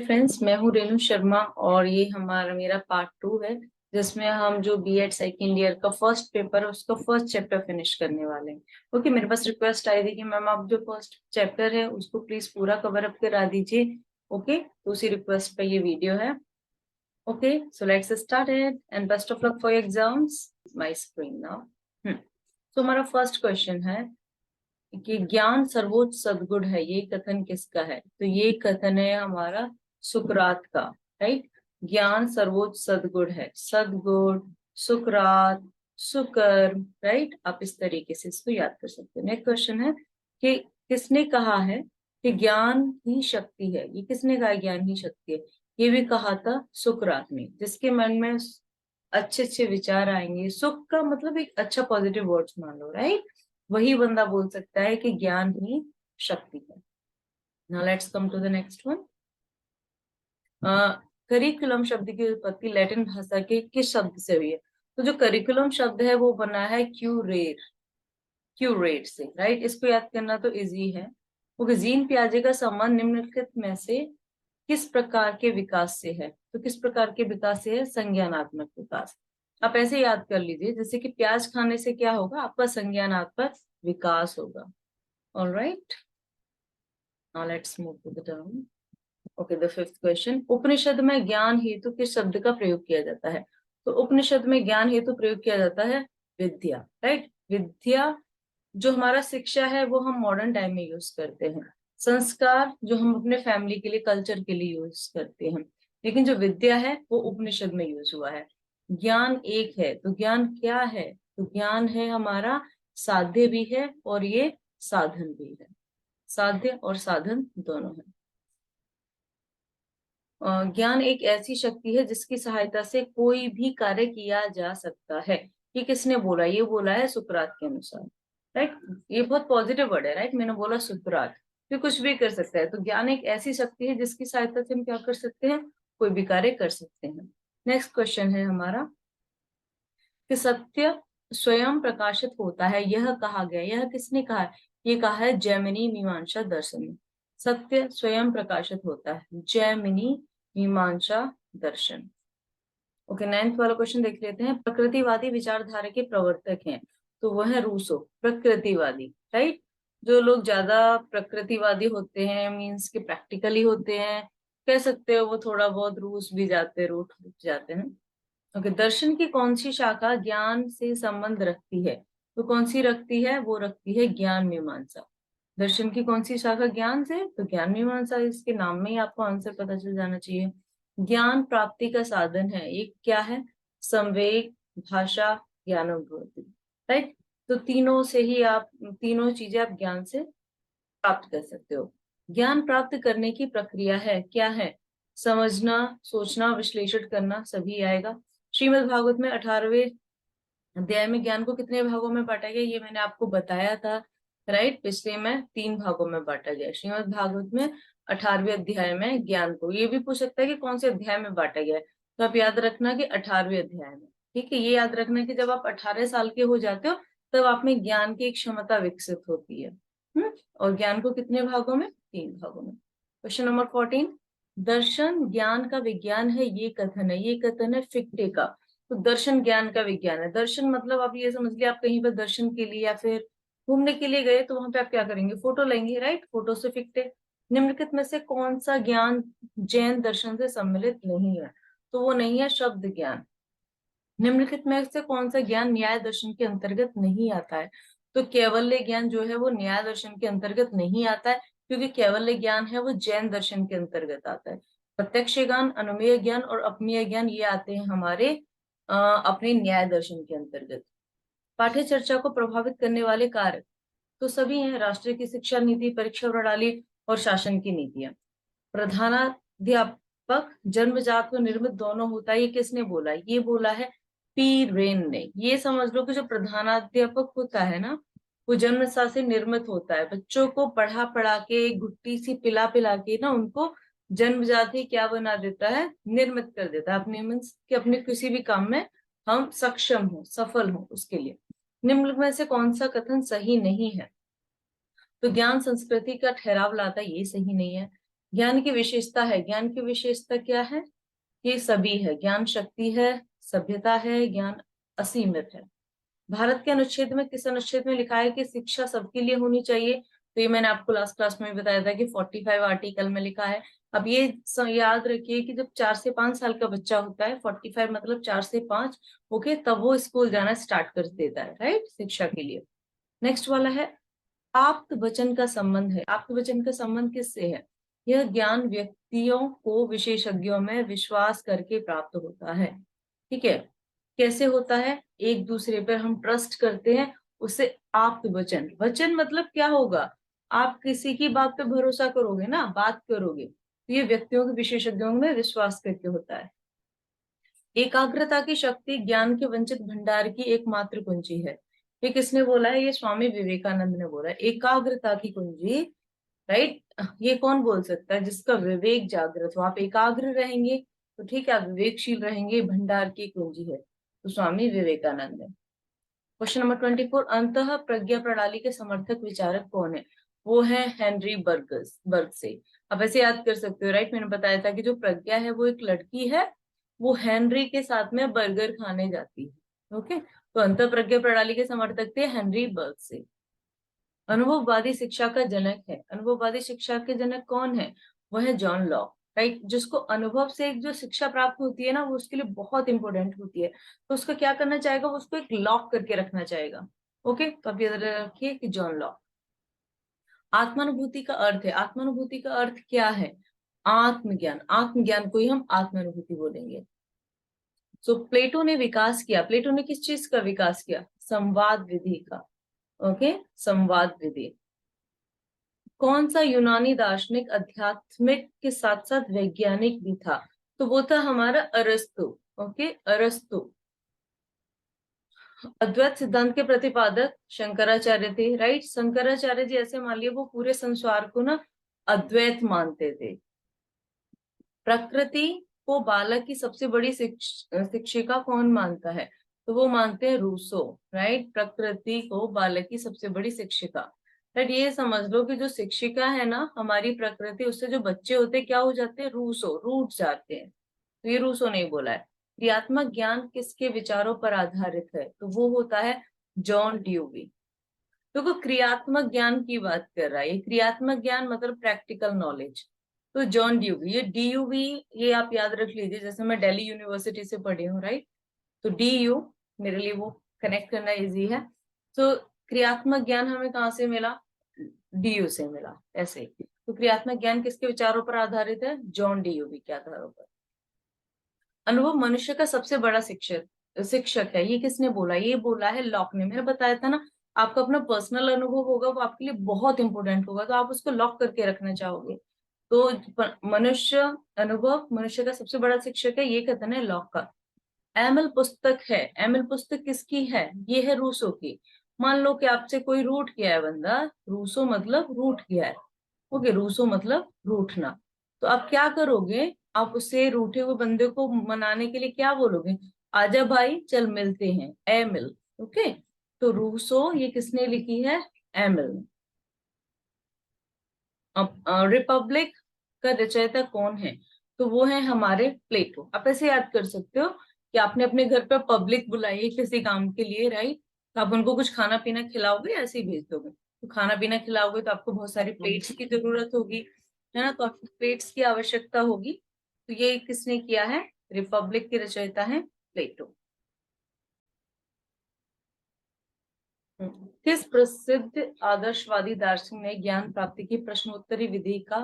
Friends, मैं हूँ रेणु शर्मा और ये मेरा पार्ट 2 है जिसमें हम जो बीएड सेकेंड ईयर का फर्स्ट पेपर है उसका फर्स्ट चैप्टर फिनिश करने वाले हैं। ओके, मेरे पास रिक्वेस्ट आई थी कि मैम आप जो फर्स्ट चैप्टर है उसको प्लीज पूरा कवर अप करा दीजिए। ओके, तो उसी रिक्वेस्ट पे ये वीडियो है। Okay, so let's start it and best of luck for your exams. My screen now. तो हमारा फर्स्ट क्वेश्चन है कि ज्ञान सर्वोच्च सद्गुण है, ये कथन किसका है? तो ये कथन है हमारा सुकरात का। राइट, ज्ञान सर्वोच्च सद्गुण है, सद्गुण, सुकरात, सुकर्म। राइट, आप इस तरीके से इसको याद कर सकते हैं। नेक्स्ट क्वेश्चन है कि किसने कहा है कि ज्ञान ही शक्ति है? ये किसने कहा ज्ञान ही शक्ति है? ये भी कहा था सुकरात ने। जिसके मन में अच्छे अच्छे विचार आएंगे, सुख का मतलब एक अच्छा पॉजिटिव वर्ड्स मान लो, राइट, वही बंदा बोल सकता है कि ज्ञान ही शक्ति है। Now let's come to the next one. Curriculum शब्द की उत्पत्ति लैटिन भाषा के किस शब्द से हुई है? तो जो करिकुलम शब्द है वो बना है क्यूरेट, क्यूरेट से। राइट, इसको याद करना तो इजी है। ओके, जीन पियाजे का संबंध निम्नलिखित में से किस प्रकार के विकास से है? तो किस प्रकार के विकास से है? संज्ञानात्मक विकास। आप ऐसे याद कर लीजिए जैसे कि प्याज खाने से क्या होगा? आपका संज्ञानात्मक विकास होगा। Alright, now let's move to the term. Okay, the fifth question, Upanishad में ज्ञान हेतु किस शब्द का प्रयोग किया जाता है? तो उपनिषद में ज्ञान हेतु प्रयोग किया जाता है विद्या। राइट, विद्या जो हमारा शिक्षा है वो हम मॉडर्न टाइम में यूज करते हैं, संस्कार जो हम अपने फैमिली के लिए, कल्चर के लिए यूज करते हैं, लेकिन जो विद्या है वो उपनिषद में यूज हुआ है। ज्ञान एक है, तो ज्ञान क्या है? तो ज्ञान है हमारा साध्य भी है और ये साधन भी है, साध्य और साधन दोनों है। ज्ञान एक ऐसी शक्ति है जिसकी सहायता से कोई भी कार्य किया जा सकता है। ये किसने बोला? ये बोला है सुकरात के अनुसार। राइट, ये बहुत पॉजिटिव वर्ड है। राइट, मैंने बोला सुकरात, तो कुछ भी कर सकता है। तो ज्ञान एक ऐसी शक्ति है जिसकी सहायता से हम क्या कर सकते हैं? कोई भी कार्य कर सकते हैं। नेक्स्ट क्वेश्चन है हमारा कि सत्य स्वयं प्रकाशित होता है, यह कहा गया, यह किसने कहा है? ये कहा है जैमिनी मीमांसा दर्शन में। सत्य स्वयं प्रकाशित होता है, जैमिनी मीमांसा दर्शन। ओके, नाइन्थ वाला क्वेश्चन देख लेते हैं। प्रकृतिवादी विचारधारा के प्रवर्तक हैं, तो वह है रूसो। प्रकृतिवादी, राइट, जो लोग ज्यादा प्रकृतिवादी होते हैं मीन्स के प्रैक्टिकली होते हैं, कह सकते हो वो थोड़ा बहुत रूस भी जाते, रूठ जाते हैं। ओके, दर्शन की कौन सी शाखा ज्ञान से संबंध रखती है? तो कौन सी रखती है? वो रखती है ज्ञान मीमांसा। दर्शन की कौन सी शाखा ज्ञान से? तो ज्ञान मीमांसा। इसके नाम में ही आपको आंसर पता चल जाना चाहिए। ज्ञान प्राप्ति का साधन है, एक क्या है? संवेग, भाषा, ज्ञानानुभूति। राइट, तो तीनों से ही आप, तीनों चीजें आप ज्ञान से प्राप्त कर सकते हो। ज्ञान प्राप्त करने की प्रक्रिया है, क्या है? समझना, सोचना, विश्लेषण करना, सभी आएगा। श्रीमद् भागवत में 18वें अध्याय में ज्ञान को कितने भागों में बांटा गया? ये मैंने आपको बताया था। राइट, पिछले में 3 भागों में बांटा गया। श्रीमद् भागवत में 18वें अध्याय में ज्ञान को, ये भी पूछ सकता है कि कौन से अध्याय में बांटा गया है, तो आप याद रखना कि 18वें अध्याय में। ठीक है, ये याद रखना कि जब आप 18 साल के हो जाते हो तब आप में ज्ञान की एक क्षमता विकसित होती है। और ज्ञान को कितने भागों में? 3 भागों में। क्वेश्चन नंबर 14, दर्शन ज्ञान का विज्ञान है, ये कथन है, ये कथन है फिक्टे का। तो दर्शन ज्ञान का विज्ञान है। दर्शन मतलब आप ये समझ लिया, आप कहीं पर दर्शन के लिए या फिर घूमने के लिए गए तो वहां पे आप क्या करेंगे? फोटो लेंगे, राइट, फोटो से फिक्टे। निम्नलिखित में से कौन सा ज्ञान जैन दर्शन से सम्मिलित नहीं है? तो वो नहीं है शब्द ज्ञान। निम्नलिखित में से कौन सा ज्ञान न्याय दर्शन के अंतर्गत नहीं आता है? तो कैवल्य ज्ञान जो है वो न्याय दर्शन के अंतर्गत नहीं आता है, क्योंकि कैवल्य ज्ञान है वो जैन दर्शन के अंतर्गत आता है। प्रत्यक्ष ज्ञान, अनुमेय ज्ञान और अपमेय ज्ञान ये आते हैं हमारे अपने न्याय दर्शन के अंतर्गत। पाठ्य चर्चा को प्रभावित करने वाले कारक तो सभी हैं, राष्ट्र की शिक्षा नीति, परीक्षा प्रणाली और शासन की नीतियां। प्रधानाध्यापक जन्मजात व निर्मित दोनों होता है, ये किसने बोला? ये बोला है पी रेन ने। ये समझ लो कि जो प्रधानाध्यापक होता है ना, वो जन्मजात से निर्मित होता है। बच्चों को पढ़ा पढ़ा के, घुट्टी सी पिला पिला के ना उनको जन्मजात ही क्या बना देता है? निर्मित कर देता है अपने मीन्स कि अपने किसी भी काम में हम सक्षम हो, सफल हो उसके लिए। निम्न में से कौन सा कथन सही नहीं है? तो ज्ञान संस्कृति का ठहराव लाता है, ये सही नहीं है। ज्ञान की विशेषता है, ज्ञान की विशेषता क्या है? ये सभी है, ज्ञान शक्ति है, सभ्यता है, ज्ञान असीमित है। भारत के अनुच्छेद में, किस अनुच्छेद में लिखा है कि शिक्षा सबके लिए होनी चाहिए? तो ये मैंने आपको लास्ट क्लास में भी बताया था कि 45 आर्टिकल में लिखा है। अब ये याद रखिए कि जब 4 से 5 साल का बच्चा होता है, 45 मतलब 4 से 5, ओके, तब वो स्कूल जाना स्टार्ट कर देता है, राइट, शिक्षा के लिए। नेक्स्ट वाला है आप्त वचन का संबंध है। आप्त वचन का संबंध किससे है? यह ज्ञान व्यक्तियों को विशेषज्ञों में विश्वास करके प्राप्त होता है। ठीक है, कैसे होता है? एक दूसरे पर हम ट्रस्ट करते हैं, उसे आप्त वचन, वचन मतलब क्या होगा? आप किसी की बात पे भरोसा करोगे ना, बात करोगे, तो ये व्यक्तियों के विशेषज्ञों में विश्वास करके होता है। एकाग्रता की शक्ति ज्ञान के वंचित भंडार की एकमात्र कुंजी है। ये किसने बोला है? ये स्वामी विवेकानंद ने बोला है, एकाग्रता की कुंजी, राइट। ये कौन बोल सकता है? जिसका विवेक जागृत हो। आप एकाग्र रहेंगे तो ठीक है, आप विवेकशील रहेंगे, भंडार की कुंजी है, तो स्वामी विवेकानंद है। क्वेश्चन नंबर 24, अंतः प्रज्ञा प्रणाली के समर्थक विचारक कौन है? वो है हेनरी बर्ग से। आप ऐसे याद कर सकते हो, राइट। मैंने बताया था कि जो प्रज्ञा है वो एक लड़की है, वो हेनरी के साथ में बर्गर खाने जाती है, ओके। तो अंतः प्रज्ञा प्रणाली के समर्थक थे हेनरी बर्ग से। अनुभववादी शिक्षा का जनक है। अनुभववादी शिक्षा के जनक कौन है? वह है जॉन लॉक, राइट। जिसको अनुभव से एक जो शिक्षा प्राप्त होती है ना, वो उसके लिए बहुत इंपॉर्टेंट होती है। तो उसका क्या करना चाहेगा? वो उसको एक लॉक करके रखना चाहेगा, ओके। तो अब याद रखिए कि जॉन लॉक। आत्मानुभूति का अर्थ है, आत्मानुभूति का अर्थ क्या है? आत्मज्ञान, आत्मज्ञान को ही हम आत्मानुभूति बोलेंगे। सो प्लेटो ने विकास किया। प्लेटो ने किस चीज का विकास किया? संवाद विधि का, ओके, संवाद विधि। कौन सा यूनानी दार्शनिक आध्यात्मिक के साथ साथ वैज्ञानिक भी था? तो वो था हमारा अरस्तु, ओके, अरस्तु। अद्वैत सिद्धांत के प्रतिपादक शंकराचार्य थे, राइट। शंकराचार्य जी ऐसे मान लिया वो पूरे संसार को ना अद्वैत मानते थे। प्रकृति को बालक की सबसे बड़ी शिक्षिका कौन मानता है? तो वो मानते हैं रूसो, राइट। प्रकृति को बालक की सबसे बड़ी शिक्षिका, राइट। ये समझ लो कि जो शिक्षिका है ना हमारी प्रकृति, उससे जो बच्चे होते हैं क्या हो जाते हैं? रूसो, रूठ जाते हैं। तो ये रूसो ने बोला है। क्रियात्मक ज्ञान किसके विचारों पर आधारित है? तो वो होता है जॉन ड्यूवी। देखो क्रियात्मक ज्ञान की बात कर रहा है, ये क्रियात्मक ज्ञान मतलब प्रैक्टिकल नॉलेज। तो जॉन ड्यूवी, ये डीयूवी, ये आप याद रख लीजिए, जैसे मैं दिल्ली यूनिवर्सिटी से पढ़ी हूँ, राइट। तो डीयू मेरे लिए वो कनेक्ट करना इजी है। तो क्रियात्मक ज्ञान हमें कहाँ से मिला? डीयू से मिला, ऐसे। तो क्रियात्मक ज्ञान किसके विचारों पर आधारित है? जॉन डीयूवी के आधारों पर। अनुभव मनुष्य का सबसे बड़ा शिक्षक शिक्षक है, ये किसने बोला? ये बोला है लॉक ने। मैंने बताया था ना, आपका अपना पर्सनल अनुभव होगा, वो आपके लिए बहुत इंपॉर्टेंट होगा, तो आप उसको लॉक करके रखना चाहोगे। तो मनुष्य, अनुभव मनुष्य का सबसे बड़ा शिक्षक है, ये कहते हैं लॉक का। एमएल पुस्तक है। एमएल पुस्तक किसकी है? ये है रूसो की। मान लो कि आपसे कोई रूठ गया है बंदा, रूसो मतलब रूठ गया है, ओके, रूसो मतलब रूठना। तो आप क्या करोगे? आप उससे रूठे हुए बंदे को मनाने के लिए क्या बोलोगे? आजा भाई चल मिलते हैं, एमिल, ओके। तो रूसो ये किसने लिखी है? एमिल ने। अब रिपब्लिक का रचयिता कौन है? तो वो है हमारे प्लेटो। आप ऐसे याद कर सकते हो कि आपने अपने घर पर पब्लिक बुलाई है किसी काम के लिए, राइट। तो आप उनको कुछ खाना पीना खिलाओगे, ऐसे ही भेज दोगे? तो खाना पीना खिलाओगे तो आपको बहुत सारी प्लेट्स की जरूरत होगी, है ना। तो आपको प्लेट्स की आवश्यकता होगी। तो ये किसने किया है? रिपब्लिक के रचयिता है प्लेटो। किस प्रसिद्ध आदर्शवादी दार्शनिक ने ज्ञान प्राप्ति की प्रश्नोत्तरी विधि का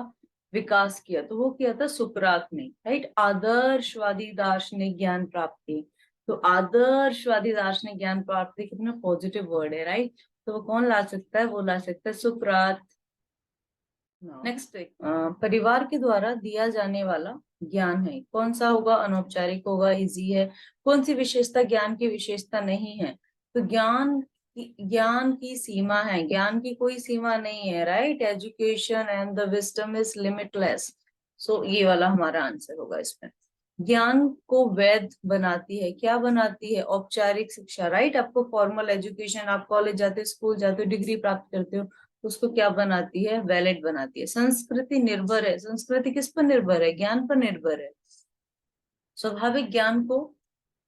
विकास किया? तो वो किया था सुकरात ने, राइट। आदर्शवादी दार्शनिक ज्ञान प्राप्ति, तो आदर्शवादी दार्शनिक ज्ञान प्राप्ति कितना पॉजिटिव वर्ड है, राइट। तो वो कौन ला सकता है? वो ला सकता है सुकरात। नेक्स्ट, परिवार के द्वारा दिया जाने वाला ज्ञान है, कौन सा होगा? अनौपचारिक होगा, इजी है। कौन सी विशेषता ज्ञान की विशेषता नहीं है? तो ज्ञान की सीमा है, ज्ञान की कोई सीमा नहीं है, right. Education and the wisdom is limitless. So ये वाला हमारा आंसर होगा इसमें। ज्ञान को वैध बनाती है, क्या बनाती है? औपचारिक शिक्षा, राइट। आपको फॉर्मल एजुकेशन, आप कॉलेज जाते हो, स्कूल जाते हो, डिग्री प्राप्त करते हो, तो उसको क्या बनाती है, वैलिड बनाती है। संस्कृति निर्भर है, संस्कृति किस पर निर्भर है, ज्ञान पर निर्भर है। स्वाभाविक ज्ञान को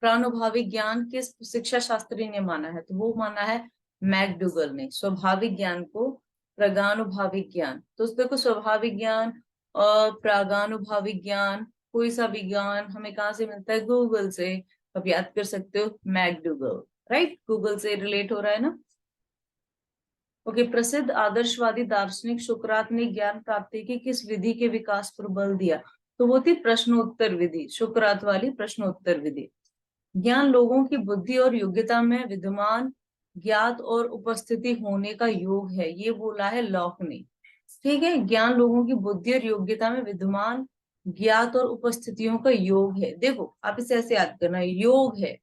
प्रानुभाविक ज्ञान किस शिक्षा शास्त्री ने माना है, तो वो माना है मैकडूगल ने। स्वाभाविक ज्ञान को प्रगानुभाविक ज्ञान, तो देखो स्वाभाविक ज्ञान और प्रागानुभाविक ज्ञान, कोई सा भी ज्ञान हमें कहाँ से मिलता है, गूगल से। अब याद कर सकते हो मैकडूगल, राइट, गूगल से रिलेट हो रहा है ना। ओके, प्रसिद्ध आदर्शवादी दार्शनिक सुकरात ने ज्ञान प्राप्ति की किस विधि के विकास पर बल दिया, तो वो थी प्रश्नोत्तर विधि, सुकरात वाली प्रश्नोत्तर विधि। ज्ञान लोगों की बुद्धि और योग्यता में विद्यमान ज्ञात और उपस्थिति होने का योग है, ये बोला है लॉक ने। ठीक है, ज्ञान लोगों की बुद्धि और योग्यता में विद्यमान ज्ञात और उपस्थितियों का योग है। देखो आप इसे ऐसे याद करना, योग है,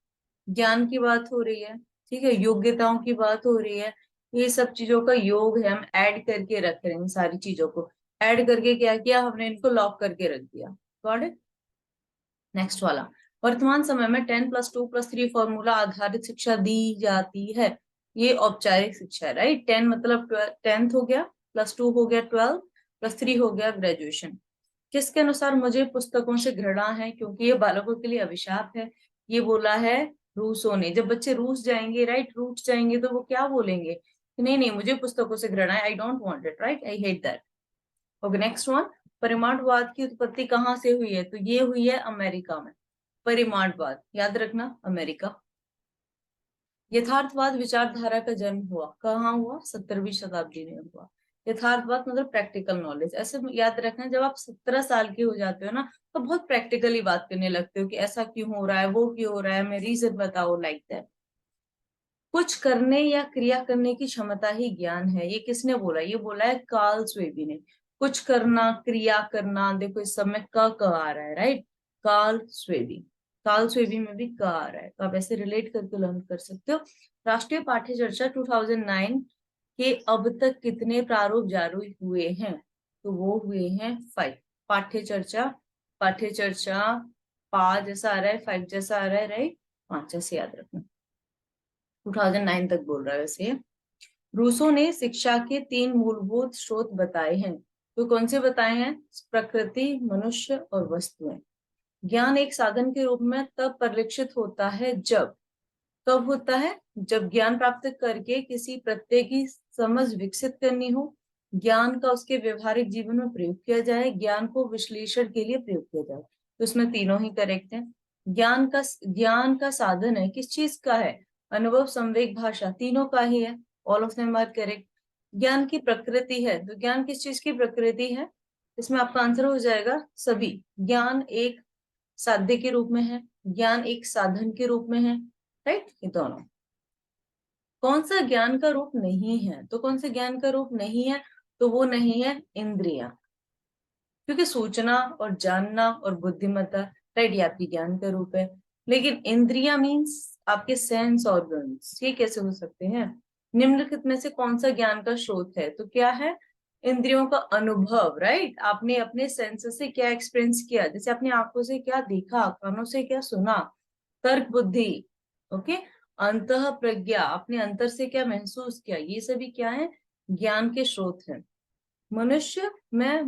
ज्ञान की बात हो रही है, ठीक है, योग्यताओं की बात हो रही है, ये सब चीजों का योग है। हम ऐड करके रख रहे हैं इन सारी चीजों को, ऐड करके क्या किया हमने, इनको लॉक करके रख दिया। Got it. नेक्स्ट वाला, वर्तमान समय में 10+2+3 फॉर्मूला आधारित शिक्षा दी जाती है, ये औपचारिक शिक्षा है, राइट। 10 मतलब 10th हो गया, +2 हो गया 12, +3 हो गया ग्रेजुएशन। किसके अनुसार मुझे पुस्तकों से घृणा है क्योंकि ये बालकों के लिए अभिशाप है, ये बोला है रूसो ने। जब बच्चे रूस जाएंगे, राइट, रूठ जाएंगे, तो वो क्या बोलेंगे, नहीं नहीं मुझे पुस्तकों से घृणा है, I don't want it, right, I hate that. Okay, next one, परिमाणवाद की उत्पत्ति कहाँ से हुई है, तो ये हुई है अमेरिका में। परिमाणवाद याद रखना, अमेरिका। यथार्थवाद विचारधारा का जन्म हुआ कहाँ हुआ, 17वीं शताब्दी में हुआ। यथार्थवाद मतलब प्रैक्टिकल नॉलेज, ऐसे याद रखना, जब आप 17 साल के हो जाते हो ना, तो बहुत प्रैक्टिकली बात करने लगते हो कि ऐसा क्यों हो रहा है, वो क्यों हो रहा है, हमें रीजन बताओ, लाइक दैट। कुछ करने या क्रिया करने की क्षमता ही ज्ञान है, ये किसने बोला, ये बोला है कार्ल स्वेबी ने। कुछ करना, क्रिया करना, देखो इस सब में क आ रहा है, राइट, कार्ल स्वेबी। कार्ल स्वेबी में भी क आ रहा है, तो आप ऐसे रिलेट करके लर्न कर सकते हो। राष्ट्रीय पाठ्य चर्चा 2009 के अब तक कितने प्रारूप जारी हुए हैं, तो वो हुए हैं 5। पाठ्य चर्चा, पाठ्य चर्चा 5 जैसा आ रहा है, 5 जैसा आ रहा है, राइट, 5 जैसे याद रखना। 2009 तक बोल रहा है वैसे। रूसो ने शिक्षा के 3 मूलभूत स्रोत बताए हैं, तो कौन से बताए हैं, प्रकृति, मनुष्य और वस्तुएं। ज्ञान एक साधन के रूप में तब परिलक्षित होता है जब, कब होता है, जब ज्ञान प्राप्त करके किसी प्रत्यय की समझ विकसित करनी हो, ज्ञान का उसके व्यवहारिक जीवन में प्रयोग किया जाए, ज्ञान को विश्लेषण के लिए प्रयोग किया जाए, तो इसमें तीनों ही करेक्ट है। ज्ञान का साधन है, किस चीज का है, अनुभव, संवेग, भाषा, तीनों का ही है, all of them are correct. ज्ञान की प्रकृति है, तो ज्ञान किस चीज की प्रकृति है, इसमें आपका आंसर हो जाएगा सभी। ज्ञान एक साध्य के रूप में है, ज्ञान एक साधन के रूप में है, राइट, ये दोनों। कौन सा ज्ञान का रूप नहीं है, तो कौन से ज्ञान का रूप नहीं है, तो वो नहीं है इंद्रिया, क्योंकि सोचना और जानना और बुद्धिमत्ता, राइट, ये आपकी ज्ञान का रूप है। लेकिन इंद्रिया मीन्स आपके सेंस ऑर्गन्स, ये कैसे हो सकते हैं। निम्नलिखित में से कौन सा ज्ञान का स्रोत है, तो क्या है, इंद्रियों का अनुभव, राइट, आपने अपने सेंसेस से क्या एक्सपीरियंस किया, जैसे अपनी आंखों से क्या देखा, कानों से क्या सुना, तर्क बुद्धि, ओके, अंतः प्रज्ञा, अपने अंतर से क्या महसूस किया, ये सभी क्या है, ज्ञान के स्रोत हैं। मनुष्य में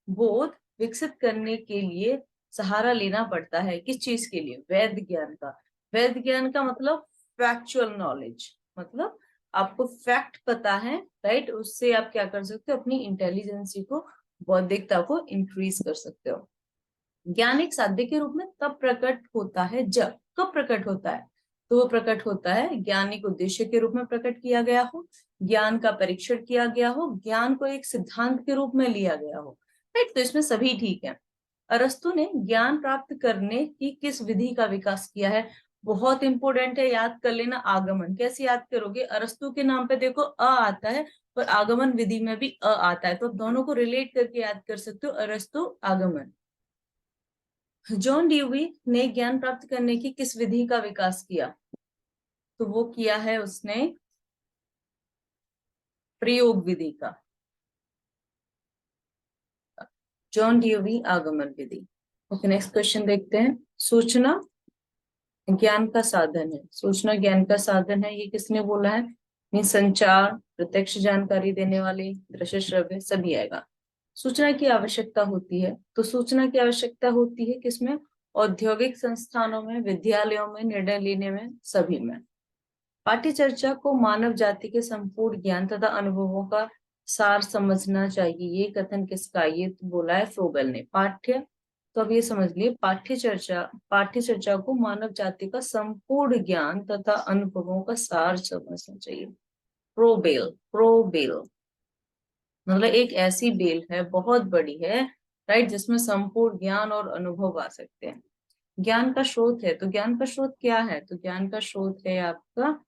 बोध विकसित करने के लिए सहारा लेना पड़ता है, किस चीज के लिए, वैध ज्ञान का। वैध ज्ञान का मतलब फैक्चुअल नॉलेज, मतलब आपको फैक्ट पता है, राइट, उससे आप क्या कर सकते हो, अपनी इंटेलिजेंसी को, बौद्धिकता को इंक्रीज कर सकते हो। ज्ञान एक साध्य के रूप में तब प्रकट होता है जब, कब प्रकट होता है, तो वो प्रकट होता है ज्ञान एक उद्देश्य के रूप में प्रकट किया गया हो, ज्ञान का परीक्षण किया गया हो, ज्ञान को एक सिद्धांत के रूप में लिया गया हो, राइट, तो इसमें सभी ठीक है। अरस्तु ने ज्ञान प्राप्त करने की किस विधि का विकास किया है, बहुत इंपॉर्टेंट है, याद कर लेना, आगमन। कैसे याद करोगे, अरस्तु के नाम पे देखो अ आता है और आगमन विधि में भी अ आता है, तो दोनों को रिलेट करके याद कर सकते हो, अरस्तु आगमन। जॉन ड्यूवी ने ज्ञान प्राप्त करने की किस विधि का विकास किया, तो वो किया है उसने प्रयोग विधि का, जॉन ड्यूवी आगमन विधि। ओके, नेक्स्ट क्वेश्चन देखते हैं। सूचना ज्ञान का साधन है, सूचना ज्ञान का साधन है, ये किसने बोला है, मीन्स संचार, प्रत्यक्ष जानकारी देने वाले, दृश्य श्रव्य सभी आएगा। सूचना की आवश्यकता होती है, तो सूचना की आवश्यकता होती है किसमें? औद्योगिक संस्थानों में, विद्यालयों में, निर्णय लेने में, सभी में। पाठ्य चर्चा को मानव जाति के संपूर्ण ज्ञान तथा अनुभवों का सार समझना चाहिए। ये कथन किसका? ये तो बोला है फ्रोबेल ने। पाठ्य, तो अब ये समझ लिए, पाठ्य चर्चा को मानव जाति का संपूर्ण ज्ञान तथा अनुभवों का सार समझना चाहिए। प्रोबेल, प्रोबेल मतलब एक ऐसी बेल है, बहुत बड़ी है, राइट, जिसमें संपूर्ण ज्ञान और अनुभव आ सकते हैं। ज्ञान का स्रोत है, तो ज्ञान का स्रोत क्या है? तो ज्ञान का स्रोत है आपका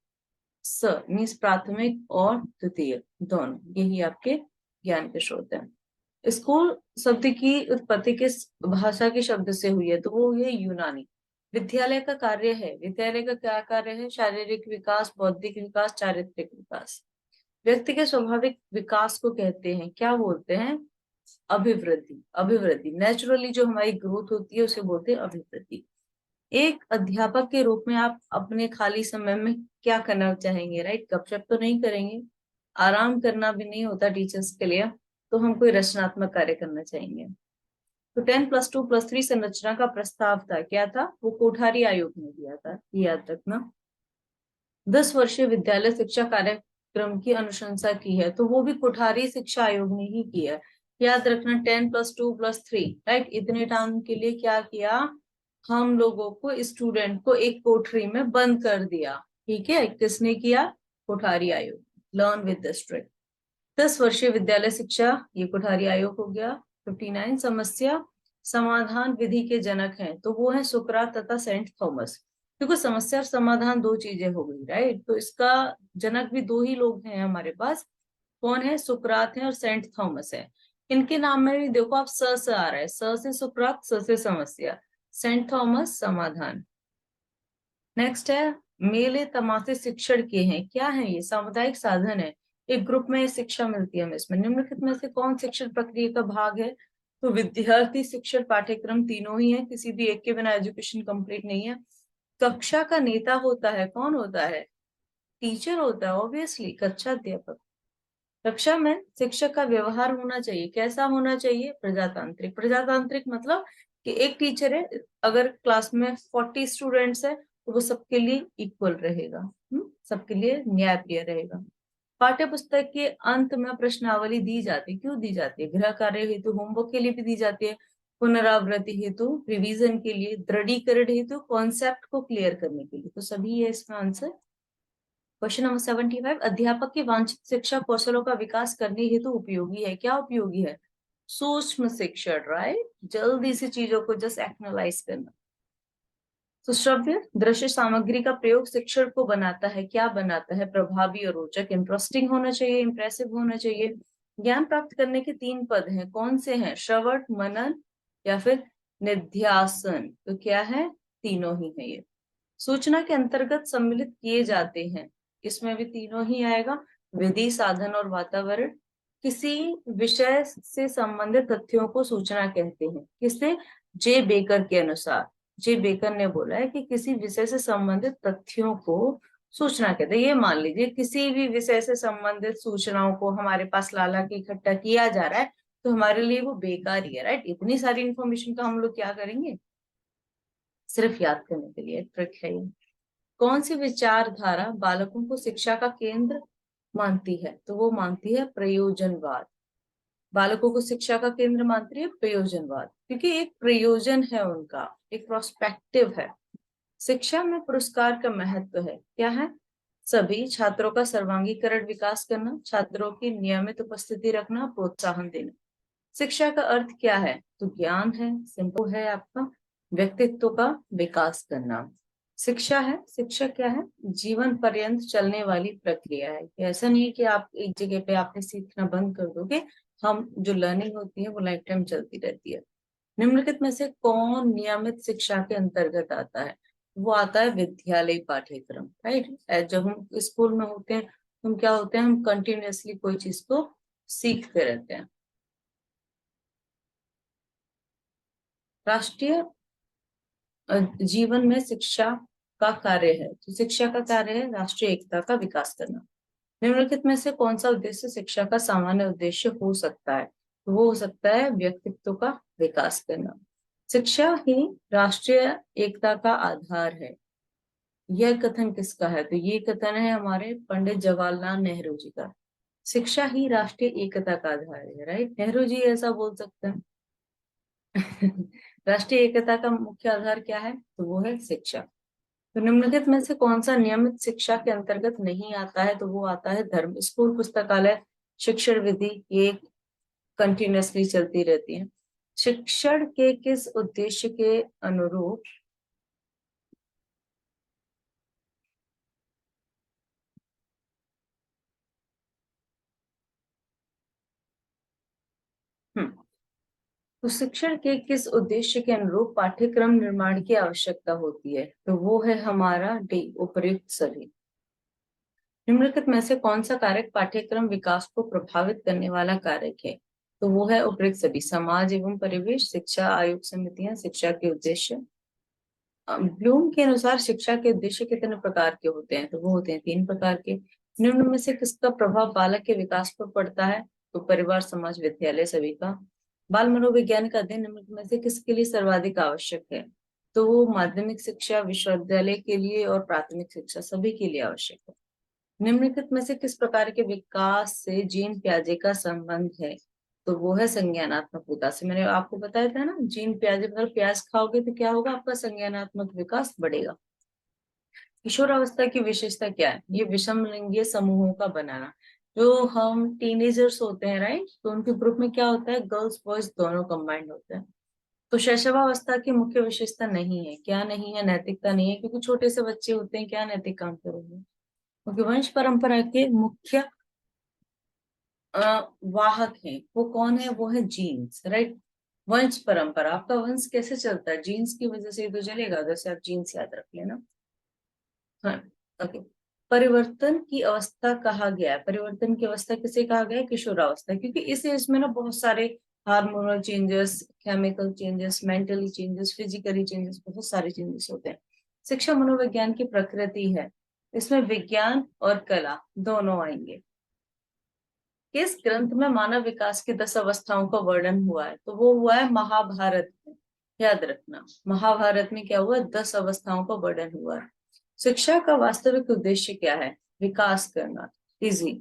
स, मीन्स प्राथमिक और द्वितीय दोनों, यही आपके ज्ञान के स्रोत है। स्कूल शब्द की उत्पत्ति किस भाषा के शब्द से हुई है? तो वो ये यूनानी। विद्यालय का कार्य है, विद्यालय का क्या कार्य है? शारीरिक विकास, बौद्धिक विकास, चारित्रिक विकास। व्यक्ति के स्वाभाविक विकास को कहते हैं, क्या बोलते हैं? अभिवृद्धि। अभिवृद्धि, नेचुरली जो हमारी ग्रोथ होती है उसे बोलते हैं अभिवृद्धि। एक अध्यापक के रूप में आप अपने खाली समय में क्या करना चाहेंगे? राइट, गपशप तो नहीं करेंगे, आराम करना भी नहीं होता टीचर्स के लिए, तो हम कोई रचनात्मक कार्य करना चाहेंगे। तो 10+2+3 संरचना का प्रस्ताव था, क्या था? वो कोठारी आयोग ने दिया था, याद रखना। 10 वर्षीय विद्यालय शिक्षा कार्यक्रम की अनुशंसा की है, तो वो भी कोठारी शिक्षा आयोग ने ही किया है। याद रखना, 10+2+3, राइट, इतने टाइम के लिए क्या किया? हम लोगों को, स्टूडेंट को एक कोठरी में बंद कर दिया। ठीक है, किसने किया? कोठारी आयोग। Learn with the strict. 10 वर्षीय विद्यालय शिक्षा, ये कोठारी आयोग हो गया। 59 समस्या समाधान विधि के जनक हैं, तो वो है सुकरात तथा सेंट थॉमस। देखो, समस्या और समाधान दो चीजें हो गई, राइट, तो इसका जनक भी दो ही लोग हैं हमारे पास। कौन है? सुकरात है और सेंट थॉमस है। इनके नाम में भी देखो आप स आ रहा है, स से सुकरात, स से समस्या, सेंट थॉमस समाधान। नेक्स्ट है, मेले तमाशे शिक्षण के हैं, क्या है ये? सामुदायिक साधन है, एक ग्रुप में शिक्षा मिलती है हमें। इसमें निम्नलिखित में से कौन शिक्षण प्रक्रिया का भाग है? तो विद्यार्थी शिक्षण पाठ्यक्रम तीनों ही है, किसी भी एक के बिना एजुकेशन कंप्लीट नहीं है। कक्षा का नेता होता है, कौन होता है? टीचर होता है, ऑब्वियसली, कक्षा अध्यापक। कक्षा में शिक्षक का व्यवहार होना चाहिए, कैसा होना चाहिए? प्रजातांत्रिक। प्रजातांत्रिक मतलब कि एक टीचर है, अगर क्लास में 40 स्टूडेंट्स है तो वो सबके लिए इक्वल रहेगा, सबके लिए न्यायप्रिय रहेगा। पाठ्य पुस्तक के अंत में प्रश्नावली दी जाती है, क्यों दी जाती है? गृह कार्य हेतु, होमवर्क के लिए भी दी जाती है, पुनरावृत्ति हेतु, रिवीजन के लिए, दृढ़ीकरण हेतु, कॉन्सेप्ट को क्लियर करने के लिए, तो सभी है इसका आंसर। क्वेश्चन नंबर 75, अध्यापक के वांछित शिक्षा कौशलों का विकास करने हेतु उपयोगी है, क्या उपयोगी है? सूक्ष्म शिक्षण, राइट, जल्दी से चीजों को जस्ट एक्नलाइज करना। तो श्रव्य दृश्य सामग्री का प्रयोग शिक्षण को बनाता है, क्या बनाता है? प्रभावी और रोचक, इंटरेस्टिंग होना चाहिए, इंप्रेसिव होना चाहिए। ज्ञान प्राप्त करने के 3 पद हैं, कौन से हैं? श्रवण, मनन या फिर निध्यासन, तो क्या है? तीनों ही है ये। सूचना के अंतर्गत सम्मिलित किए जाते हैं, इसमें भी तीनों ही आएगा, विधि, साधन और वातावरण। किसी विषय से संबंधित तथ्यों को सूचना कहते हैं, किससे? जे बेकर के अनुसार। जे बेकर ने बोला है कि किसी विषय से संबंधित तथ्यों को सूचना कहते हैं। ये मान लीजिए किसी भी विषय से संबंधित सूचनाओं को हमारे पास लाला के इकट्ठा किया जा रहा है, तो हमारे लिए वो बेकार ही है, राइट। इतनी सारी इंफॉर्मेशन का हम लोग क्या करेंगे? सिर्फ याद करने के लिए, ट्रिक है ये। कौन सी विचारधारा बालकों को शिक्षा का केंद्र मानती है? तो वो मानती है प्रयोजनवाद। बालकों को शिक्षा का केंद्र मानती है प्रयोजनवाद, क्योंकि एक प्रयोजन है उनका, एक प्रोस्पेक्टिव है। शिक्षा में पुरस्कार का महत्व है, क्या है? सभी छात्रों का सर्वांगीकरण विकास करना, छात्रों की नियमित उपस्थिति रखना, प्रोत्साहन देना। शिक्षा का अर्थ क्या है? तो ज्ञान है, सिंपल है आपका, व्यक्तित्व का विकास करना। शिक्षा है, शिक्षा क्या है? जीवन पर्यंत चलने वाली प्रक्रिया है। ऐसा नहीं है कि आप एक जगह पे आपने सीखना बंद कर दोगे, हम जो लर्निंग होती है वो लाइफ टाइम चलती रहती है। निम्नलिखित में से कौन नियमित शिक्षा के अंतर्गत आता है? वो आता है विद्यालय पाठ्यक्रम, राइट। जब हम स्कूल में होते हैं, हम क्या होते हैं? हम कंटिन्यूअसली कोई चीज को सीखते रहते हैं। राष्ट्रीय जीवन में शिक्षा का कार्य है, तो शिक्षा का कार्य है राष्ट्रीय एकता का विकास करना। निम्नलिखित में से कौन सा उद्देश्य शिक्षा का सामान्य उद्देश्य हो सकता है? तो वो हो सकता है व्यक्तित्व का विकास करना। शिक्षा ही राष्ट्रीय एकता का आधार है। यह कथन किसका है? तो ये कथन है हमारे पंडित जवाहरलाल नेहरू जी का। शिक्षा ही राष्ट्रीय एकता का आधार है, राइट? नेहरू जी ऐसा बोल सकते हैं। राष्ट्रीय एकता का मुख्य आधार क्या है? तो वो है शिक्षा। तो निम्नलिखित में से कौन सा नियमित शिक्षा के अंतर्गत नहीं आता है? तो वो आता है धर्म। स्कूल, पुस्तकालय, शिक्षण विधि, ये कंटिन्यूअसली चलती रहती है। शिक्षण के किस उद्देश्य के अनुरूप हम्म तो शिक्षण के किस उद्देश्य के अनुरूप पाठ्यक्रम निर्माण की आवश्यकता होती है? तो वो है हमारा डी, उपयुक्त सभी। निम्नलिखित में से कौन सा कारक पाठ्यक्रम विकास को प्रभावित करने वाला कारक है? तो वो है उपयुक्त सभी। समाज एवं परिवेश, शिक्षा आयोग समितियां, शिक्षा के उद्देश्य। ब्लूम के अनुसार शिक्षा के उद्देश्य कितने प्रकार के होते हैं? तो वो होते हैं 3 प्रकार के। निम्न में से किसका प्रभाव बालक के विकास पर पड़ता है? तो परिवार, समाज, विद्यालय, सभी का। बाल मनोविज्ञान का अध्ययन निम्न में से किसके लिए सर्वाधिक आवश्यक है? तो वो माध्यमिक शिक्षा, विश्वविद्यालय के लिए और प्राथमिक शिक्षा, सभी के लिए आवश्यक है। निम्नलिखित में से किस प्रकार के विकास से जीन प्याजे का संबंध है? तो वो है संज्ञानात्मक विकास से। मैंने आपको बताया था ना, जीन प्याजे, अगर प्याज खाओगे तो क्या होगा? आपका संज्ञानात्मक विकास बढ़ेगा। किशोरावस्था की विशेषता क्या है? ये विषम लिंगीय समूहों का बनाना। जो हम टीनेजर्स होते हैं, राइट, तो उनके ग्रुप में क्या होता है? गर्ल्स बॉयज दोनों कंबाइंड होते हैं। तो शैशवावस्था की मुख्य विशेषता नहीं है। क्या नहीं है? नैतिकता नहीं है, क्योंकि छोटे से बच्चे होते हैं, क्या नैतिक काम करेंगे? क्योंकि वंश परंपरा के मुख्य वाहक हैं। वो कौन है? वो है जीन्स, राइट। वंश परंपरा, आपका वंश कैसे चलता है? जीन्स की वजह से ही तो चलेगा। जैसे आप जीन्स याद रख लेना। हाँ, ओके। परिवर्तन की अवस्था कहा गया है। परिवर्तन की अवस्था किसे कहा गया है? किशोरावस्था। क्योंकि इस एज में ना बहुत सारे hormonal changes, chemical changes, mentally changes, physically changes, बहुत सारे चेंजेस होते हैं। शिक्षा मनोविज्ञान की प्रकृति है। इसमें विज्ञान और कला दोनों आएंगे। किस ग्रंथ में मानव विकास की 10 अवस्थाओं का वर्णन हुआ है? तो वो हुआ है महाभारत में। याद रखना, महाभारत में क्या हुआ? 10 अवस्थाओं का वर्णन हुआ है। शिक्षा का वास्तविक उद्देश्य क्या है? विकास करना। इजी।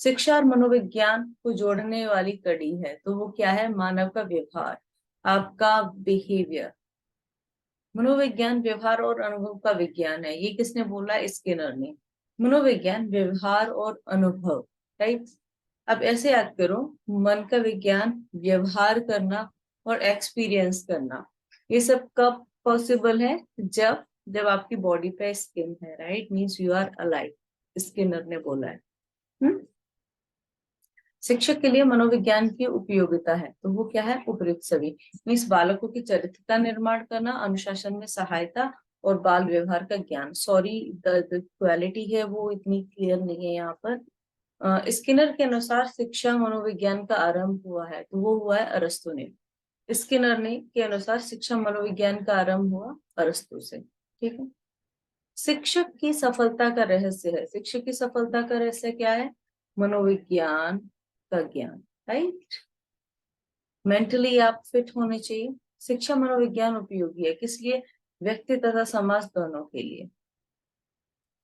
शिक्षा और मनोविज्ञान को जोड़ने वाली कड़ी है, तो वो क्या है? मानव का व्यवहार, आपका बिहेवियर। मनोविज्ञान व्यवहार और अनुभव का विज्ञान है। ये किसने बोला? स्किनर ने। मनोविज्ञान व्यवहार और अनुभव, राइट। अब ऐसे याद करो, मन का विज्ञान व्यवहार करना और एक्सपीरियंस करना, ये सब कब पॉसिबल है? जब जब आपकी बॉडी पे स्किन है, right, means you are alive, Skinner ने बोला है। हम्म शिक्षक के लिए मनोविज्ञान की उपयोगिता है, तो वो क्या है? उपयुक्त सभी। मीन्स बालकों के चरित्र का निर्माण करना, अनुशासन में सहायता और बाल व्यवहार का ज्ञान। सॉरी, क्वालिटी है वो इतनी क्लियर नहीं है यहाँ पर। स्किनर के अनुसार शिक्षा मनोविज्ञान का आरंभ हुआ है, तो वो हुआ है अरस्तु ने। स्किनर ने के अनुसार शिक्षा मनोविज्ञान का आरंभ हुआ अरस्तु से। ठीक है। शिक्षक की सफलता का रहस्य है। शिक्षक की सफलता का रहस्य क्या है? मनोविज्ञान का ज्ञान, राइट। मेंटली आप फिट होने चाहिए। शिक्षा मनोविज्ञान उपयोगी है किस लिए? व्यक्ति तथा समाज दोनों के लिए।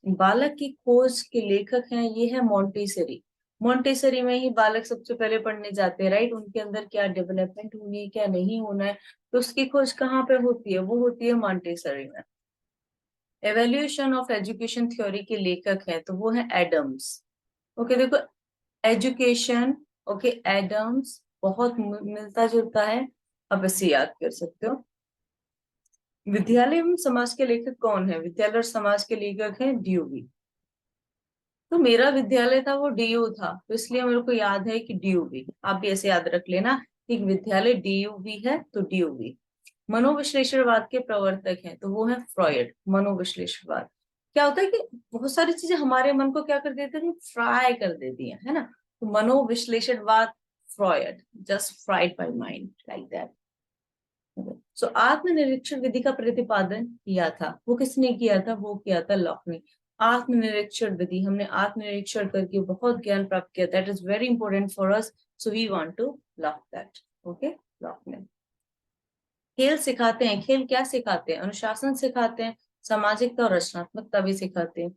बालक की खोज के लेखक हैं, ये है मोंटेसरी। मोंटेसरी में ही बालक सबसे पहले पढ़ने जाते हैं, राइट। उनके अंदर क्या डेवलपमेंट होनी है, क्या नहीं होना है, तो उसकी खोज कहाँ पे होती है? वो होती है मोंटेसरी में। एवेल्यूएशन ऑफ एजुकेशन थ्योरी के लेखक हैं, तो वो है एडम्स। ओके, देखो, एजुकेशन, ओके, एडम्स बहुत मिलता जुलता है, अब इसे याद कर सकते हो। विद्यालय एवं समाज के लेखक कौन है? विद्यालय और समाज के लेखक हैं ड्यूवी। तो मेरा विद्यालय था वो डीयू था, तो इसलिए मेरे को याद है कि डीयूवी। आप भी ऐसे याद रख लेना कि विद्यालय डीयूवी है, तो डीयूवी। मनोविश्लेषणवाद के प्रवर्तक हैं, तो वो है फ्रॉयड। मनोविश्लेषणवाद क्या होता है कि बहुत सारी चीजें हमारे मन को क्या कर देते हैं? फ्राई कर देती है ना। तो मनोविश्लेषणवाद, Freud, just fried by mind, like that. So आत्मनिरीक्षण विधि का प्रतिपादन किया था, वो किसने किया था? वो किया था लॉक ने। आत्मनिरीक्षण विधि, हमने आत्मनिरीक्षण करके बहुत ज्ञान प्राप्त किया, that is very important for us, so we want to lock that. Okay, lock में खेल सिखाते हैं। खेल क्या सिखाते हैं? अनुशासन सिखाते हैं, सामाजिकता और रचनात्मकता भी सिखाते हैं।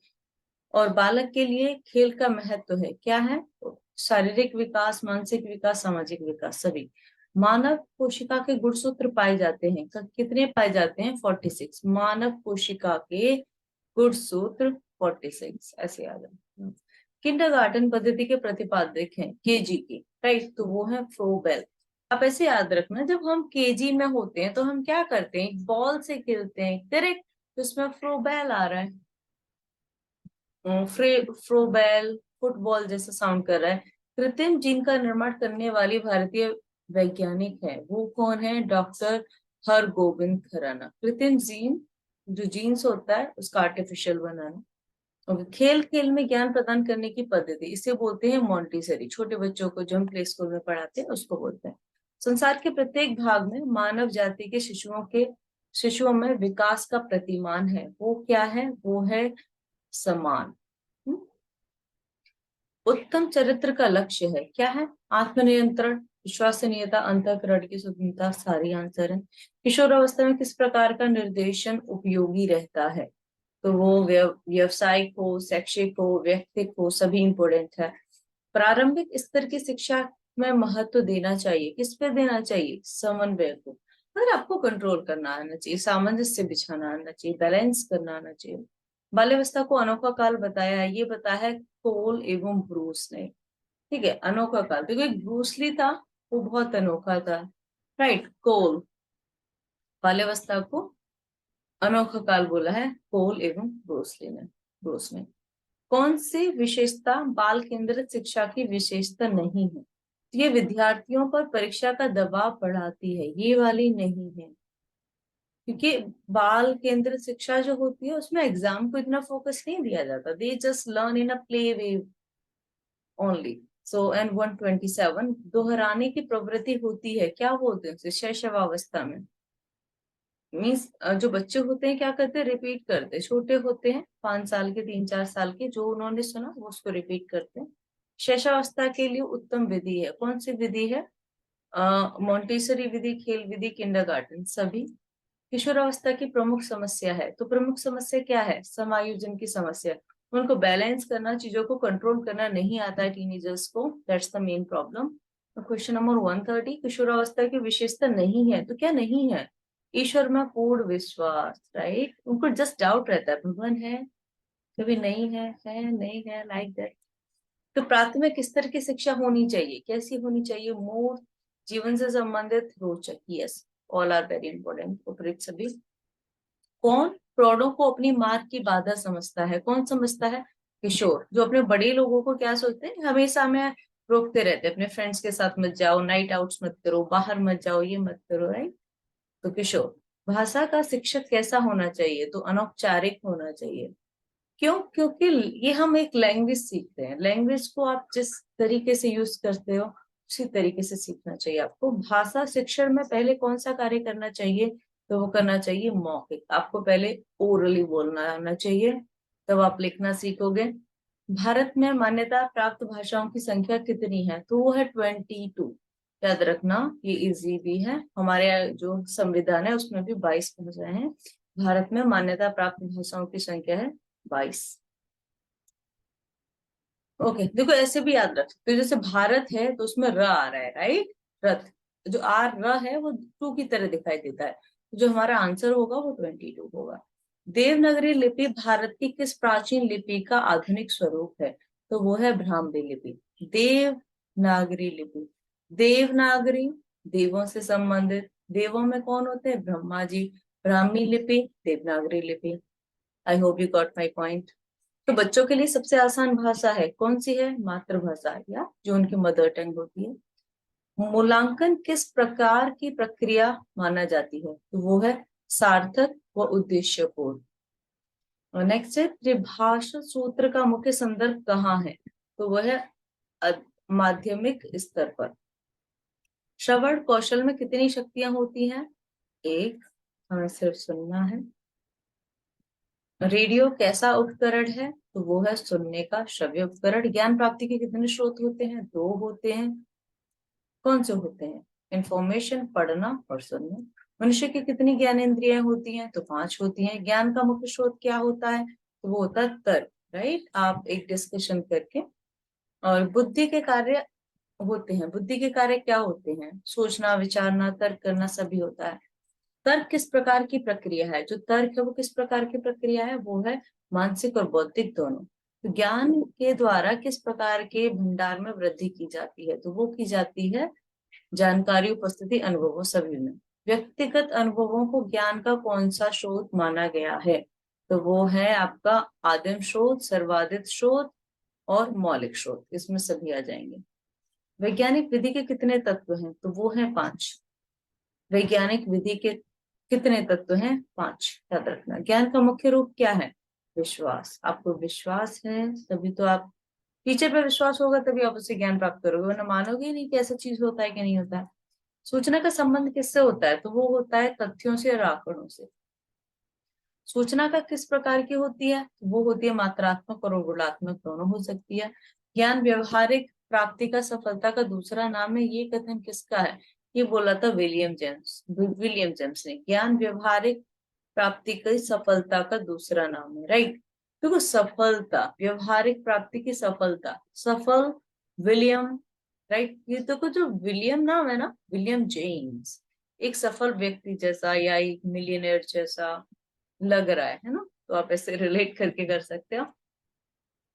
और बालक के लिए खेल का महत्व है, क्या है? शारीरिक विकास, मानसिक विकास, सामाजिक विकास, सभी। मानव कोशिका के गुणसूत्र पाए जाते हैं, कितने पाए जाते हैं? 46 मानव कोशिका के गुणसूत्र, 46 ऐसे याद है। किंडरगार्टन पद्धति के प्रतिपादक हैं केजी की, राइट, तो वो है फ्रोबेल। आप ऐसे याद रखना, जब हम केजी में होते हैं तो हम क्या करते हैं? एक बॉल से खेलते हैं, करेक्ट, तो इसमें फ्रोबेल आ रहा है। फ्रोबेल फुटबॉल जैसा साउंड कर रहा है। कृत्रिम जीन का निर्माण करने वाली भारतीय वैज्ञानिक है, वो कौन है? डॉक्टर हरगोविंद खुराना। कृत्रिम जीन, जो जीन्स होता है उसका आर्टिफिशियल बनाना। और खेल खेल में ज्ञान प्रदान करने की पद्धति, इसे बोलते हैं मॉन्टेसरी। छोटे बच्चों को जो हम प्ले स्कूल में पढ़ाते हैं उसको बोलते हैं। संसार के प्रत्येक भाग में मानव जाति के शिशुओं में विकास का प्रतिमान है, वो क्या है? वो है समान। हम्म? उत्तम चरित्र का लक्ष्य है, क्या है? आत्मनियंत्रण, विश्वसनीयता, अंतःकरण की स्वतंत्रता, सारी आंसर है। किशोरावस्था में किस प्रकार का निर्देशन उपयोगी रहता है? तो वो व्यवसायिक हो, शैक्षिक हो, व्यक्तिक हो, सभी इंपॉर्टेंट है। प्रारंभिक स्तर की शिक्षा में महत्व देना चाहिए, किस पे देना चाहिए? समन्वय को। अगर आपको कंट्रोल करना आना चाहिए, सामंजस्य बिछाना आना चाहिए, बैलेंस करना आना चाहिए। बाल्यावस्था को अनोखा काल बताया है, ये बताया है कोल एवं ब्रूस ने। ठीक है, अनोखा काल, देखो एक ब्रूसली था, वो बहुत अनोखा था, राइट। कोल बाल्यावस्था को अनोखा काल बोला है कोल एवं ब्रूस ने। कौन सी विशेषता बाल केंद्रित शिक्षा की विशेषता नहीं है? ये विद्यार्थियों पर परीक्षा का दबाव बढ़ाती है, ये वाली नहीं है। क्योंकि बाल केंद्रित शिक्षा जो होती है उसमें एग्जाम को इतना फोकस नहीं दिया जाता, they just learn in a play way only. So and 127 दोहराने की प्रवृत्ति होती है, क्या बोलते हैं उसे? शैशवावस्था में। मीन्स जो बच्चे होते हैं क्या करते हैं? रिपीट करते हैं। छोटे होते हैं 5 साल के, 3-4 साल के, जो उन्होंने सुना वो उसको रिपीट करते हैं। शैशवावस्था के लिए उत्तम विधि है, कौन सी विधि है? मॉन्टेसरी विधि, खेल विधि, किंडरगार्टन, सभी। किशोरावस्था की प्रमुख समस्या है, तो प्रमुख समस्या क्या है? समायोजन की समस्या। उनको बैलेंस करना, चीजों को कंट्रोल करना नहीं आता है टीनेजर्स को, that's the main problem. Question number 130, किशोरावस्था की विशेषता नहीं है, तो क्या नहीं है? ईश्वर में पूर्ण विश्वास, राइट, उनको जस्ट डाउट रहता है, भगवान है, कभी नहीं है नहीं है, लाइक दैट। तो प्राथमिक स्तर की शिक्षा होनी चाहिए, कैसी होनी चाहिए? मूल जीवन से संबंधित, रोचक, yes, all are very important, उपयुक्त सभी। कौन प्रौढ़ों को अपनी मार्ग की बाधा समझता है? कौन समझता है? किशोर, जो अपने बड़े लोगों को क्या सोचते हैं? हमेशा हमें रोकते रहते हैं, अपने फ्रेंड्स के साथ मत जाओ, नाइट आउट्स मत करो, बाहर मत जाओ, ये मत करो, राइट। तो किशोर। भाषा का शिक्षक कैसा होना चाहिए? तो अनौपचारिक होना चाहिए। क्यों? क्योंकि ये हम एक लैंग्वेज सीखते हैं, लैंग्वेज को आप जिस तरीके से यूज करते हो उसी तरीके से सीखना चाहिए आपको। भाषा शिक्षण में पहले कौन सा कार्य करना चाहिए? तो वो करना चाहिए मौखिक, आपको पहले ओरली बोलना आना चाहिए, तब आप लिखना सीखोगे। भारत में मान्यता प्राप्त भाषाओं की संख्या कितनी है? तो वो है 22। याद रखना, ये इजी भी है, हमारे जो संविधान है उसमें भी 22 भाषाएं हैं। भारत में मान्यता प्राप्त भाषाओं की संख्या है 22। ओके, देखो ऐसे भी याद रख सकते हो, जैसे भारत है तो उसमें र आ रहा है, राइट, रथ। जो आर र है वो 2 की तरह दिखाई देता है, जो हमारा आंसर होगा वो 22 होगा। देवनागरी लिपि भारत की किस प्राचीन लिपि का आधुनिक स्वरूप है? तो वो है ब्राह्मी लिपि। देवनागरी लिपि, देवनागरी, देवों से संबंधित, देवों में कौन होते हैं? ब्रह्मा जी। ब्राह्मी लिपि, देवनागरी लिपि। I hope you got my point. तो बच्चों के लिए सबसे आसान भाषा है कौन सी है? मातृभाषा, या जो उनकी मदर टंग होती है। मूल्यांकन किस प्रकार की प्रक्रिया माना जाती है? तो वो है सार्थक व उद्देश्यपूर्ण। और नेक्स्ट है त्रिभाषा सूत्र का मुख्य संदर्भ कहाँ है? तो वह है माध्यमिक स्तर पर। श्रवण कौशल में कितनी शक्तियां होती हैं? एक, हमें सिर्फ सुनना है। रेडियो कैसा उपकरण है? तो वो है सुनने का श्रव्य उपकरण। ज्ञान प्राप्ति के कितने स्रोत होते हैं? दो होते हैं। कौन से होते हैं? इंफॉर्मेशन, पढ़ना और सुनना। मनुष्य की कितनी ज्ञान इंद्रियां होती हैं? तो 5 होती हैं। ज्ञान का मुख्य स्रोत क्या होता है? तो वो होता है तर्क, राइट। आप एक डिस्कशन करके। और बुद्धि के कार्य होते हैं। बुद्धि के कार्य क्या होते हैं? सोचना, विचारना, तर्क करना सभी होता है। तर्क किस प्रकार की प्रक्रिया है? जो तर्क है वो किस प्रकार की प्रक्रिया है? वो है मानसिक और बौद्धिक दोनों। तो ज्ञान के द्वारा किस प्रकार के भंडार में वृद्धि की जाती है? तो वो की जाती है जानकारी, उपस्थिति, अनुभवों सभी में। व्यक्तिगत अनुभवों को ज्ञान का कौन सा स्रोत माना गया है? तो वो है आपका आदिम स्रोत, सर्वाधिक स्रोत और मौलिक स्रोत। इसमें सभी आ जाएंगे। वैज्ञानिक विधि के कितने तत्व हैं? तो वो है 5। वैज्ञानिक विधि के कितने तत्व हैं? 5। याद रखना। ज्ञान का मुख्य रूप क्या है? विश्वास। आपको विश्वास है तभी तो आप, टीचर पे विश्वास होगा तभी आप उससे ज्ञान प्राप्त करोगे, वरना मानोगे ही नहीं कि ऐसा चीज होता है कि नहीं होता है। सूचना का संबंध किससे होता है? तो वो होता है तथ्यों से और आंकड़ों से। सूचना का किस प्रकार की होती है? वो होती है मात्रात्मक और गुणात्मक, दोनों हो सकती है। ज्ञान व्यवहारिक प्राप्ति का सफलता का दूसरा नाम है। ये कथन किसका है? ये बोला था विलियम जेम्स ने। ज्ञान व्यवहारिक प्राप्ति की सफलता का दूसरा नाम है, राइट। देखो, सफलता, व्यवहारिक प्राप्ति की सफलता, सफल, विलियम, राइट। ये देखो, जो विलियम नाम है ना, विलियम जेम्स, एक सफल व्यक्ति जैसा या एक मिलियनेयर जैसा लग रहा है ना। तो आप ऐसे रिलेट करके कर सकते हो।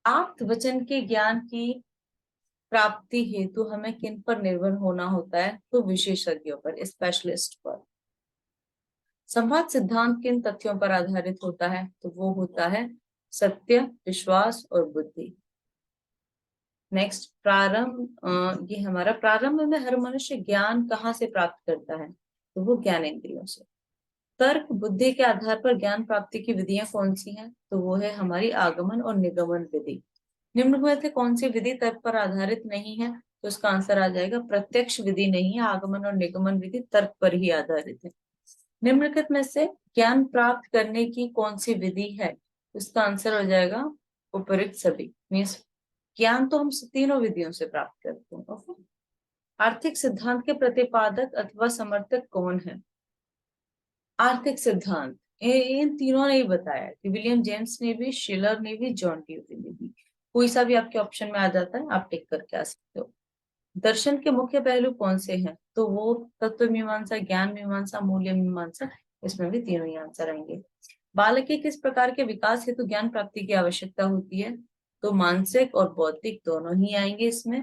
आप्त वचन के ज्ञान की प्राप्ति हेतु हमें किन पर निर्भर होना होता है? तो विशेषज्ञों पर, स्पेशलिस्ट पर। संवाद सिद्धांत किन तथ्यों पर आधारित होता है? तो वो होता है सत्य, विश्वास और बुद्धि। नेक्स्ट, प्रारंभ, ये हमारा प्रारंभ में हर मनुष्य ज्ञान कहाँ से प्राप्त करता है? तो वो ज्ञान इंद्रियों से। तर्क बुद्धि के आधार पर ज्ञान प्राप्ति की विधियां कौन सी हैं? तो वो है हमारी आगमन और निगमन विधि। निम्न में से कौन सी विधि तर्क पर आधारित नहीं है? तो इसका आंसर आ जाएगा प्रत्यक्ष विधि नहीं है। आगमन और निगमन विधि तर्क पर ही आधारित है। निम्नलिखित में से ज्ञान प्राप्त करने की कौन सी विधि है? इसका आंसर हो जाएगा उपयुक्त सभी। मीन्स ज्ञान तो हम तीनों विधियों से प्राप्त करते हैं। ओके। आर्थिक सिद्धांत के प्रतिपादक अथवा समर्थक कौन है? आर्थिक सिद्धांत, इन तीनों ने ही बताया कि विलियम जेम्स ने भी, शिलर ने भी, जॉन ड्यूवी ने भी। कोई सा भी आपके ऑप्शन में आ जाता है, आप टिक करके आ सकते हो। दर्शन के मुख्य पहलू कौन से हैं? तो वो तत्व मीमांसा, ज्ञान मीमांसा, मूल्य मीमांसा। इसमें भी तीनों ही आंसर आएंगे। बालक के किस प्रकार के विकास हेतु ज्ञान प्राप्ति की आवश्यकता होती है? तो मानसिक और बौद्धिक दोनों ही आएंगे इसमें।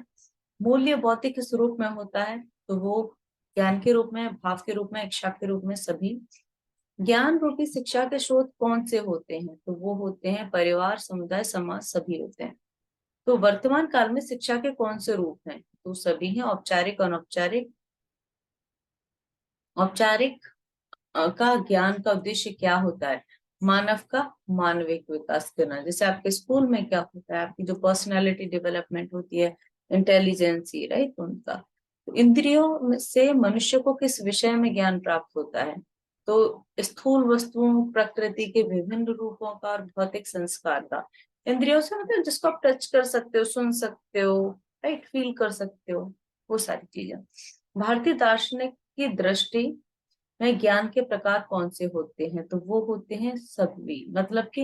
मूल्य भौतिक किस रूप में होता है? तो वो ज्ञान के रूप में, भाव के रूप में, इच्छा के रूप में, सभी। ज्ञान रूपी शिक्षा के स्रोत कौन से होते हैं? तो वो होते हैं परिवार, समुदाय, समाज, सभी होते हैं। तो वर्तमान काल में शिक्षा के कौन से रूप हैं? तो सभी हैं, औपचारिक, अनौपचारिक। औपचारिक का ज्ञान का उद्देश्य क्या होता है? मानव का मानविक विकास करना। जैसे आपके स्कूल में क्या होता है? आपकी जो पर्सनालिटी डेवलपमेंट होती है, इंटेलिजेंसी, राइट, उनका। तो इंद्रियों से मनुष्य को किस विषय में ज्ञान प्राप्त होता है? तो स्थूल वस्तुओं, प्रकृति के विभिन्न रूपों का और भौतिक संस्कार का। इंद्रियों से मतलब जिसको आप टच कर सकते हो, सुन सकते हो, राइट, फील कर सकते हो, वो सारी चीजें। भारतीय दार्शनिक की दृष्टि में ज्ञान के प्रकार कौन से होते हैं? तो वो होते हैं सभी, मतलब कि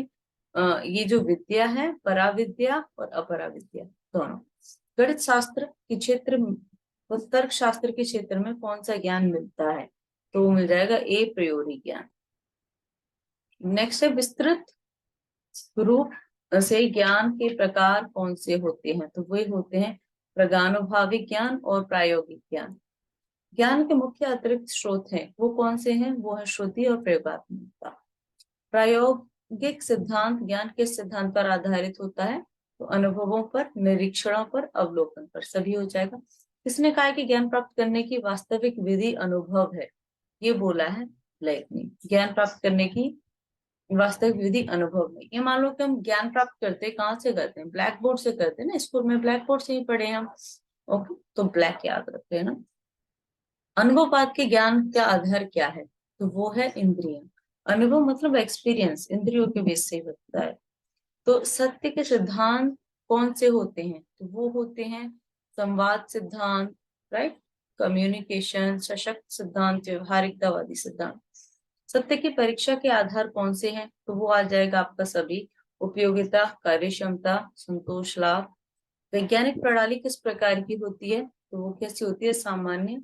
ये जो विद्या है, पराविद्या और अपराविद्या दोनों। गणित शास्त्र के क्षेत्र व तर्क शास्त्र के क्षेत्र में कौन सा ज्ञान मिलता है? तो वो मिल जाएगा ए प्रियोरी ज्ञान। नेक्स्ट है विस्तृत रूप से ज्ञान के प्रकार कौन से होते हैं? तो वही होते हैं प्रगानुभाविक ज्ञान और प्रायोगिक ज्ञान। ज्ञान के मुख्य अतिरिक्त स्रोत हैं, वो कौन से हैं? वो है श्रुति और प्रयोगात्मकता। प्रायोगिक सिद्धांत ज्ञान के सिद्धांत पर आधारित होता है। तो अनुभवों पर, निरीक्षणों पर, अवलोकन पर, सभी हो जाएगा। किसने कहा है कि ज्ञान प्राप्त करने की वास्तविक विधि अनुभव है? ये बोला है ब्लैक ने। ज्ञान प्राप्त करने की वास्तविक विधि अनुभव में। ये मान लो कि हम ज्ञान प्राप्त करते हैं, कहाँ से करते हैं? ब्लैक बोर्ड से करते हैं ना, स्कूल में ब्लैक बोर्ड से ही पढ़े हैं हम। ओके, तो ब्लैक याद रखते हैं ना। अनुभववाद के ज्ञान का आधार क्या है? तो वो है इंद्रिय। अनुभव मतलब एक्सपीरियंस, इंद्रियों के बेस से होता है। तो सत्य के सिद्धांत कौन से होते हैं? तो वो होते हैं संवाद सिद्धांत, राइट, कम्युनिकेशन, सशक्त सिद्धांत, व्यवहारिकतावादी सिद्धांत। सत्य की परीक्षा के आधार कौन से हैं? तो वो आ जाएगा आपका सभी, उपयोगिता, कार्यक्षमता, संतोष लाभ। वैज्ञानिक प्रणाली किस प्रकार की होती है? तो वो कैसी होती है? सामान्य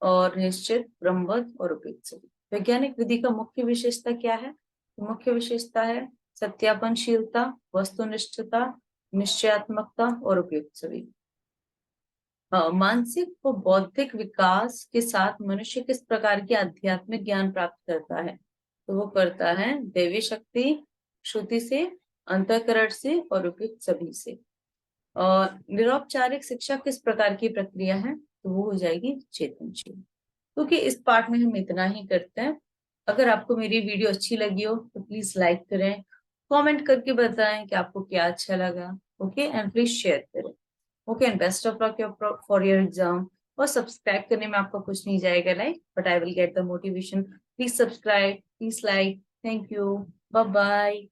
और निश्चित, क्रमबद्ध और उपयुक्त सभी। वैज्ञानिक विधि का मुख्य विशेषता क्या है? तो मुख्य विशेषता है सत्यापनशीलता, वस्तुनिष्ठता, निश्चयात्मकता और उपयुक्त सभी। मानसिक व बौद्धिक विकास के साथ मनुष्य किस प्रकार के आध्यात्मिक ज्ञान प्राप्त करता है? तो वो करता है दैवी शक्ति, श्रुति से, अंतःकरण से और उपयुक्त सभी से। और निरौपचारिक शिक्षा किस प्रकार की प्रक्रिया है? तो वो हो जाएगी चेतनशील। क्योंकि इस पार्ट में हम इतना ही करते हैं। अगर आपको मेरी वीडियो अच्छी लगी हो तो प्लीज लाइक करें, कमेंट करके बताएं कि आपको क्या अच्छा लगा, ओके, एंड प्लीज शेयर करें, okay, and best of luck for your exam. और सब्सक्राइब करने में आपका कुछ नहीं जाएगा, like, but I will get the motivation. Please subscribe, please like. Thank you, bye bye.